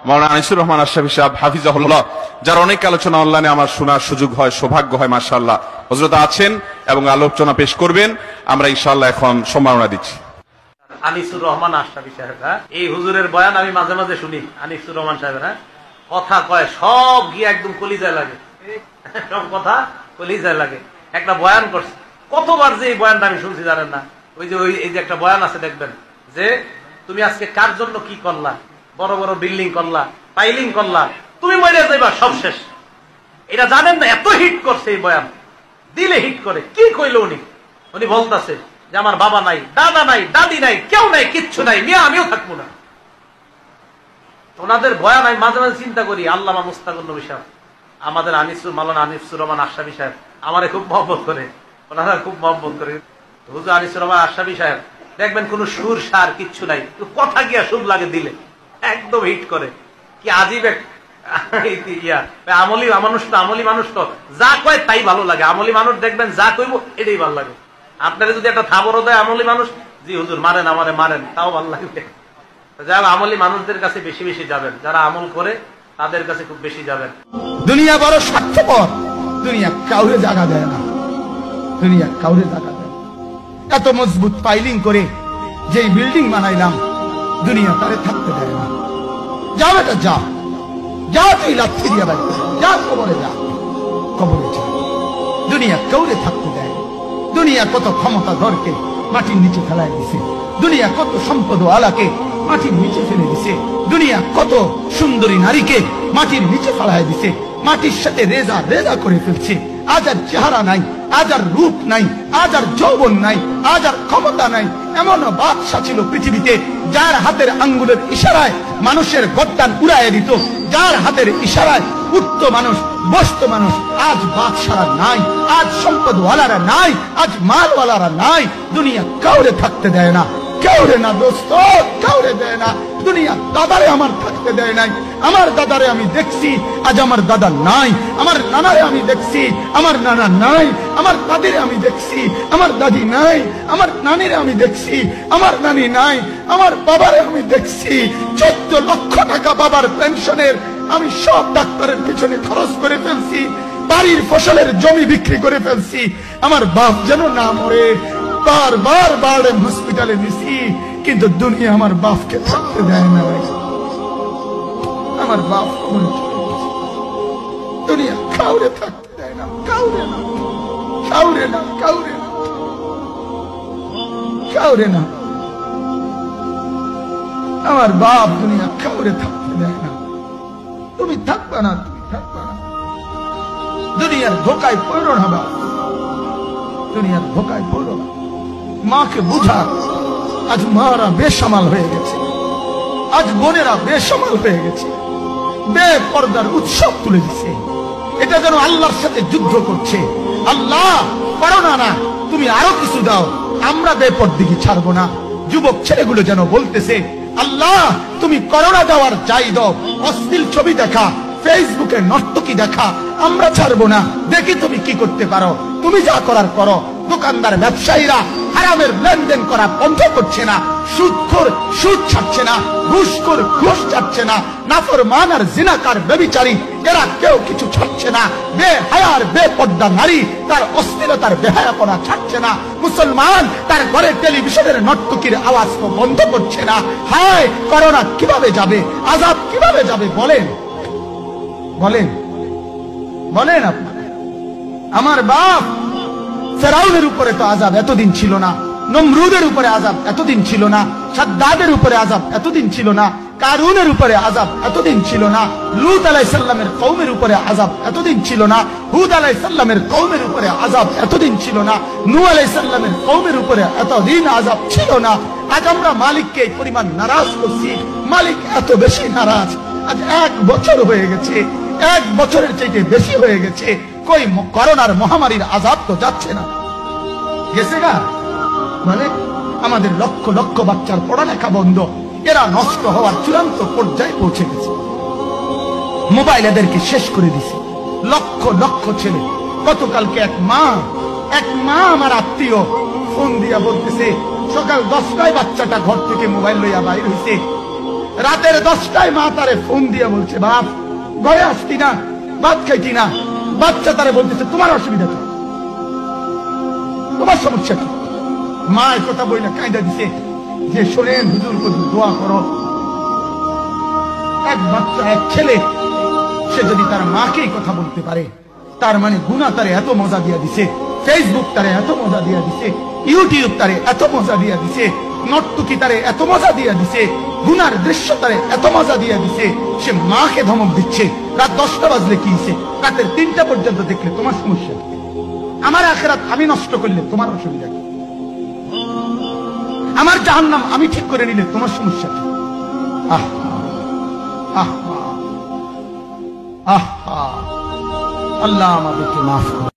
মাওলানা আনিসুর রহমান আশরাফী সাহেব হাফিজাহুল্লাহ, যার অনেক আলোচনা অনলাইনে আমার শোনার সুযোগ হয়, সৌভাগ্য হয়, মাশাআল্লাহ হযরত আছেন এবং আলোচনা পেশ করবেন। আমরা ইনশাআল্লাহ এখন সম্মাননা দিচ্ছি। আনিসুর রহমান আশরাফী সাহেব, এই হুজুরের বয়ান আমি মাঝে মাঝে শুনি। আনিসুর রহমান সাহেব কথা কয় সব গিয়ে একদম কলিজায় লাগে, সব কথা কলিজায় লাগে। একটা বয়ান করছে, কতবার যে এই বয়ানটা আমি শুনছি জানেন না। ওই যে একটা বয়ান আছে দেখবেন যে তুমি আজকে কার জন্য কি করলা, বড় বড় বিল্ডিং করলা, পাইলিং করলা, তুমি মরে যাইবা, সব শেষ। এটা জানেন না, এত হিট করছে এই বয়ান, দিলে হিট করে। কি কইল উনি বলতেছে যে আমার বাবা নাই, দাদা নাই, দাদি নাই, কেউ নাই, কিচ্ছু নাই, মিয়া আমিও থাকবো না। ওনাদের বয়ান আমি মাঝে মাঝে চিন্তা করি, আল্লামা মুস্তাকুর নবী সাহেব, আমাদের মাওলানা আনিসুর রহমান আশরাফী সাহেব আমারে খুব মহব্বত করে, ওনারা খুব মহব্বত করে। হুজুর আনিসুর রহমান আশরাফী সাহেব দেখবেন কোন সুর সার কিচ্ছু নাই, কথা গিয়া সুর লাগে দিলে একদম হিট করে। কি আজিব আমলি মানুষ তো, আমলি মানুষ তো যা কয় তাই ভালো লাগে। আমলি মানুষ দেখবেন যা কইব এটাই ভালো লাগে। আপনারা যদি একটা থাবরও দেয় আমলি মানুষ, জি হুজুর মারেন, আমারে মারেন, তাও ভালো লাগবে। যাই হোক, আমলি মানুষদের কাছে বেশি বেশি যাবেন, যারা আমল করে তাদের কাছে খুব বেশি যাবেন। দুনিয়া বড় স্বার্থপর, দুনিয়া কাউরে জায়গা দেয় না, দুনিয়া কাউরে জায়গা দেয়। এত মজবুত পাইলিং করে যে বিল্ডিং বানাইলাম, দুনিয়া তারে থাকতে দেয় না। যা বেটা যা, যা তুই লাথি দিয়া বাইর করে যা, কবরে যা, কবরে যা। দুনিয়া কাউরে থাকতে দেয়। দুনিয়া কত ক্ষমতা ধরকে মাটির নিচে ফেলায় দিছে, দুনিয়া কত সম্পদ আলাকে মাটির নিচে ফেলে দিছে, দুনিয়া কত সুন্দরী নারীকে মাটির নিচে ফেলায় দিছে, মাটির সাথে রেজা রেজা করে ফেলছে। আজ আর চেহারা নাই, আজ আর রূপ নাই, আজ আর যৌবন নাই, আজ আর ক্ষমতা নাই। এমন বাদশা ছিল পৃথিবীতে যার হাতের আঙ্গুলের ইশারায় মানুষের গর্দান উড়াইয়া দিত, যার হাতের ইশারায় উঠত মানুষ, বসত মানুষ। আজ বাদশারা নাই, আজ সম্পদওয়ালারা নাই, আজ মালওয়ালারা নাই। দুনিয়া কাউরে থাকতে দেয় না, কাউরে না দোস্ত, কাউরে দেয় না। দুনিয়া দাদারে আমার থাকতে দেয় নাই। আমার দাদারে আমি দেখছি, আজ আমার দাদা নাই। আমার নানারে আমি দেখছি, আমার নানা নাই। আমার দাদিরে আমি দেখছি, আমার দাদি নাই। আমার নানিরে আমি দেখছি, আমার নানি নাই। আমার বাবারে আমি দেখছি, 14 লক্ষ টাকা বাবার পেনশনের আমি সব ডাক্তারের পিছনে খরচ করে ফেলছি, বাড়ির ফসলের জমি বিক্রি করে ফেলছি। আমার বাপ যেন না মরে বারবার বারবার হসপিটালে নিছি, কিন্তু দুনিয়া আমার বাপকে থাকতে দেয় না। আমার বাপ মরে চলে গেছে, দুনিয়া কাউরে থাকতে দেয় না, কাউরে না, কাউরে না, কাউরে না, কাউরে না। আমার বাপ দুনিয়া কাউরে থাকতে দেয় না। তুমি থাকবা না, তুমি থাকবা না। দুনিয়ার ধোকায় পড়ো না বাপ, দুনিয়ার ধোকায় পড়ো না। মাকে বুঝা, আজ মারা বেসামাল হয়ে গেছে, আজ বোনেরা বেসামাল হয়ে গেছে, বেপরদার উৎসব তুলে দিছে। এটা যেন আল্লাহর সাথে যুদ্ধ করছে। আল্লাহ পারো না, না তুমি আরো কিছু দাও, আমরা বেপরদিকে ছাড়বো না। যুবক ছেলেগুলো যেন বলতেছে, আল্লাহ তুমি করোনা দেওয়ার যাই দাও, অশ্লীল ছবি দেখা, ফেসবুকে নর্তকী দেখা, আমরা ছাড়বো না। দেখি তুমি কি করতে পারো, তুমি যা করার করো। দোকানদার ব্যবসায়ীরা হারামের লেনদেন করা বন্ধ করছে না, সুদখোর সুদ ছাড়ছে না, ঘুষখোর ঘুষ ছাড়ছে না, নাফরমান আর জিনাকার ব্যভিচারী এরা কেউ কিছু ছাড়ছে না। বেহায়ার বেপর্দা নারী তার অশ্লীলতার বেহায়াপনা ছাড়ছে না। মুসলমান তার ঘরে টেলিভিশনের নর্তকীর আওয়াজ তো বন্ধ করছে না। হায় করোনা কিভাবে যাবে, আযাব কিভাবে যাবে বলেন, বলেন, বলেন আপনারা। আমার বাপ ফেরাউনের উপরে তো আযাব এতদিন ছিল না, নমরুদের উপরে আযাব এতদিন ছিল না, সাদ্দাদের উপরে আযাব এতদিন ছিল না, কারুনের উপরে আযাব এতদিন ছিল না, লূত আলাইহিস সালামের কওমের উপরে আযাব এতদিন ছিল না, হুদ আলাইহিস সালামের কওমের উপরে আযাব এতদিন ছিল না, নূহ আলাইহিস সালামের কওমের উপরে এতদিন আযাব ছিল না। আজ আমরা মালিককে এই পরিমাণ নারাজ করছি, মালিক এত বেশি নারাজ। আজ 1 বছর হয়ে গেছে, 1 বছরের চাইতে বেশি হয়ে গেছে, কই করোনার মহামারীর আযাব তো যাচ্ছে না, গেছে গা। মানে আমাদের লক্ষ লক্ষ বাচ্চার পড়ালেখা বন্ধ, এরা নষ্ট হওয়ার চূড়ান্ত পর্যায়ে পৌঁছে গেছে। মোবাইল এদেরকে শেষ করে দিছে, লক্ষ লক্ষ ছেলে। গতকালকে এক মা আমার আত্মীয় ফোন দিয়া বলতেছে, সকাল 10টায় বাচ্চাটা ঘর থেকে মোবাইল লইয়া বাইর হইছে, রাতের 10টায় মা তারে ফোন দিয়ে বলছে, বাপ ঘরে আসতি না, ভাত খাইতি না। বাচ্চা তারে বলতেছে, তোমার অসুবিধা কি, তোমার সমস্যা কি? মা এই কথা বইলা কাঁদা দিছে যে, শোনেন হুজুর, দোয়া করো। এক বাচ্চা, এক ছেলে, সে যদি তার মাকে কথা বলতে পারে, তার মানে গুনাহ তারে এত মজা দিয়া দিছে, ফেসবুক তারে এত মজা দিয়া দিছে, ইউটিউব তারে এত মজা দিয়া দিছে, নর্তকী তারে এত মজা দিয়া দিছে, গুনার দৃশ্য তারে এত মজা দিয়া দিছে, সে মাকে ধমক দিচ্ছে। রাত 10টা বাজলে কি হইছে, রাতের 3টা পর্যন্ত দেখলে তোমার সমস্যা কি? আমার আখিরাত আমি নষ্ট করলে তোমার অসুবিধা কি? আমার জাহান্নাম আমি ঠিক করে নিলে তোমার সমস্যা কি? আল্লাহ আমাদেরকে মাফ করুন।